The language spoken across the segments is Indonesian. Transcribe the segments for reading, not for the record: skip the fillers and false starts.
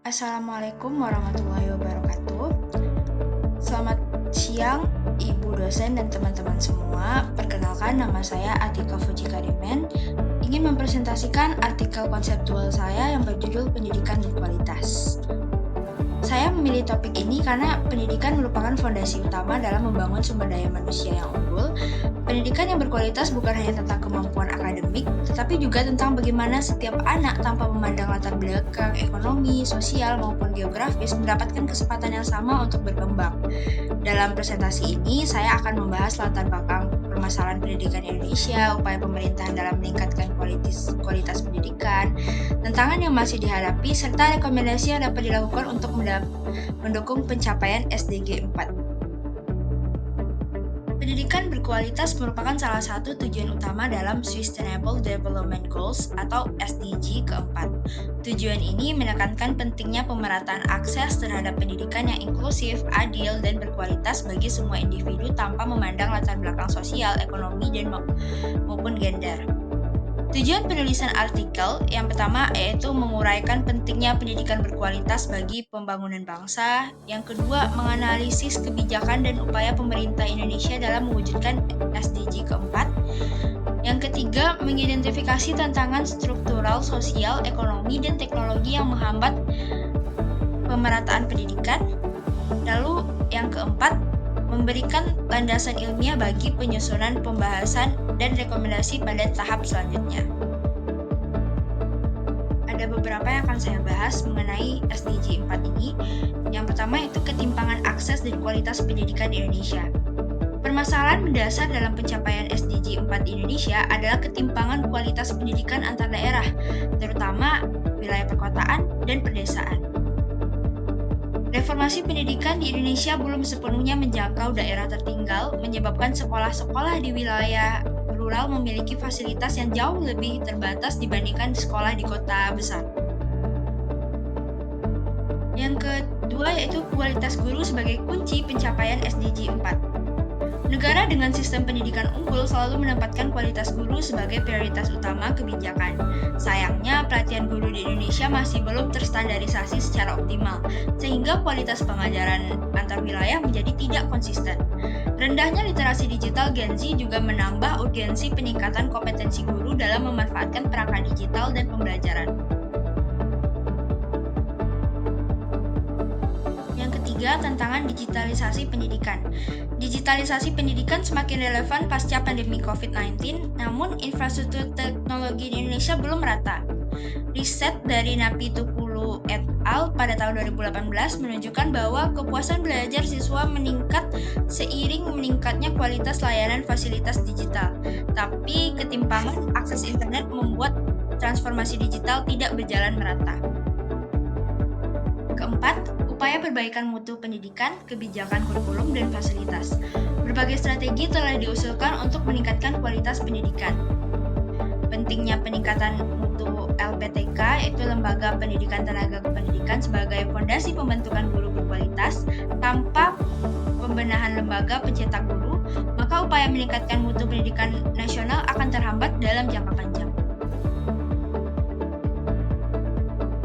Assalamualaikum warahmatullahi wabarakatuh. Selamat siang, Ibu dosen dan teman-teman semua. Perkenalkan, nama saya Atika Fujikarimen. Ingin mempresentasikan artikel konseptual saya yang berjudul Pendidikan Berkualitas. Saya memilih topik ini karena pendidikan merupakan fondasi utama dalam membangun sumber daya manusia yang unggul. Pendidikan yang berkualitas bukan hanya tentang kemampuan akademik, tetapi juga tentang bagaimana setiap anak tanpa memandang latar belakang ekonomi, sosial, maupun geografis mendapatkan kesempatan yang sama untuk berkembang. Dalam presentasi ini, saya akan membahas latar belakang permasalahan pendidikan Indonesia, upaya pemerintahan dalam meningkatkan kualitas pendidikan, tantangan yang masih dihadapi, serta rekomendasi yang dapat dilakukan untuk mendukung pencapaian SDG 4. Pendidikan berkualitas merupakan salah satu tujuan utama dalam Sustainable Development Goals atau SDG keempat. Tujuan ini menekankan pentingnya pemerataan akses terhadap pendidikan yang inklusif, adil, dan berkualitas bagi semua individu tanpa memandang latar belakang sosial, ekonomi, dan maupun gender. Tujuan penulisan artikel yang pertama yaitu menguraikan pentingnya pendidikan berkualitas bagi pembangunan bangsa. Yang kedua, menganalisis kebijakan dan upaya pemerintah Indonesia dalam mewujudkan SDG keempat. Yang ketiga, mengidentifikasi tantangan struktural, sosial, ekonomi, dan teknologi yang menghambat pemerataan pendidikan. Lalu yang keempat, memberikan landasan ilmiah bagi penyusunan pembahasan dan rekomendasi pada tahap selanjutnya. Ada beberapa yang akan saya bahas mengenai SDG 4 ini. Yang pertama itu ketimpangan akses dan kualitas pendidikan di Indonesia. Permasalahan mendasar dalam pencapaian SDG 4 di Indonesia adalah ketimpangan kualitas pendidikan antar daerah, terutama wilayah perkotaan dan pedesaan. Reformasi pendidikan di Indonesia belum sepenuhnya menjangkau daerah tertinggal, menyebabkan sekolah-sekolah di wilayah rural memiliki fasilitas yang jauh lebih terbatas dibandingkan sekolah di kota besar. Yang kedua yaitu kualitas guru sebagai kunci pencapaian SDG 4. Negara dengan sistem pendidikan unggul selalu menempatkan kualitas guru sebagai prioritas utama kebijakan. Sayangnya, pelatihan guru di Indonesia masih belum terstandarisasi secara optimal, sehingga kualitas pengajaran antar wilayah menjadi tidak konsisten. Rendahnya literasi digital Gen Z juga menambah urgensi peningkatan kompetensi guru dalam memanfaatkan perangkat digital dan pembelajaran. Yang ketiga, tantangan digitalisasi pendidikan. Digitalisasi pendidikan semakin relevan pasca pandemi COVID-19, namun infrastruktur teknologi di Indonesia belum merata. Riset dari Napi Tupulu et al. Pada tahun 2018 menunjukkan bahwa kepuasan belajar siswa meningkat seiring meningkatnya kualitas layanan fasilitas digital. Tapi ketimpangan akses internet membuat transformasi digital tidak berjalan merata. Keempat, upaya perbaikan mutu pendidikan, kebijakan kurikulum, dan fasilitas. Berbagai strategi telah diusulkan untuk meningkatkan kualitas pendidikan. Pentingnya peningkatan mutu LPTK, yaitu Lembaga Pendidikan Tenaga Kependidikan, sebagai fondasi pembentukan guru berkualitas. Tanpa pembenahan lembaga pencetak guru, maka upaya meningkatkan mutu pendidikan nasional akan terhambat dalam jangka panjang.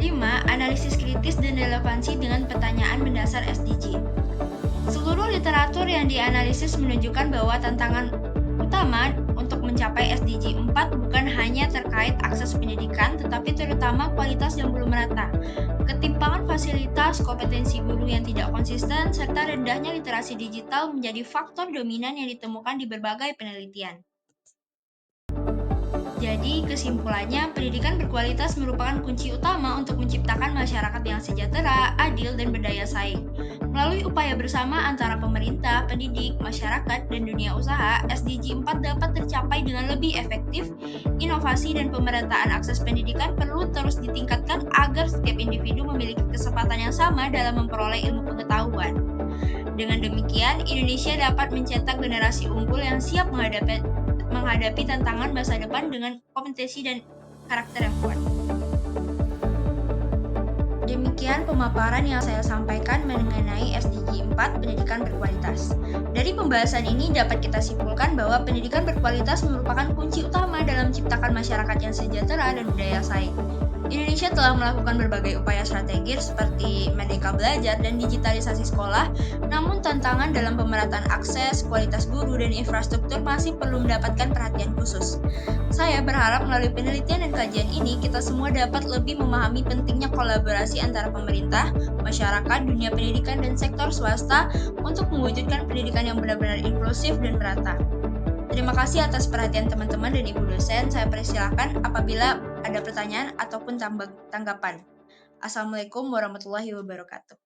5. Analisis kritis dan relevansi dengan pertanyaan mendasar SDG. Seluruh literatur yang dianalisis menunjukkan bahwa tantangan utama untuk mencapai SDG 4 bukan hanya terkait akses pendidikan, tetapi terutama kualitas yang belum merata, ketimpangan fasilitas, kompetensi guru yang tidak konsisten, serta rendahnya literasi digital menjadi faktor dominan yang ditemukan di berbagai penelitian. Jadi, kesimpulannya, pendidikan berkualitas merupakan kunci utama untuk menciptakan masyarakat yang sejahtera, adil, dan berdaya saing. Melalui upaya bersama antara pemerintah, pendidik, masyarakat, dan dunia usaha, SDG 4 dapat tercapai dengan lebih efektif. Inovasi dan pemerataan akses pendidikan perlu terus ditingkatkan agar setiap individu memiliki kesempatan yang sama dalam memperoleh ilmu pengetahuan. Dengan demikian, Indonesia dapat mencetak generasi unggul yang siap menghadapi tantangan masa depan dengan kompetensi dan karakter yang kuat. Demikian pemaparan yang saya sampaikan mengenai SDG 4 pendidikan berkualitas. Dari pembahasan ini dapat kita simpulkan bahwa pendidikan berkualitas merupakan kunci utama dalam menciptakan masyarakat yang sejahtera dan berdaya saing. Indonesia telah melakukan berbagai upaya strategis seperti Merdeka Belajar dan digitalisasi sekolah, namun tantangan dalam pemerataan akses, kualitas guru, dan infrastruktur masih perlu mendapatkan perhatian khusus. Saya berharap melalui penelitian dan kajian ini, kita semua dapat lebih memahami pentingnya kolaborasi antara pemerintah, masyarakat, dunia pendidikan, dan sektor swasta untuk mewujudkan pendidikan yang benar-benar inklusif dan merata. Terima kasih atas perhatian teman-teman dan Ibu dosen. Saya persilakan apabila ada pertanyaan ataupun tanggapan. Assalamualaikum warahmatullahi wabarakatuh.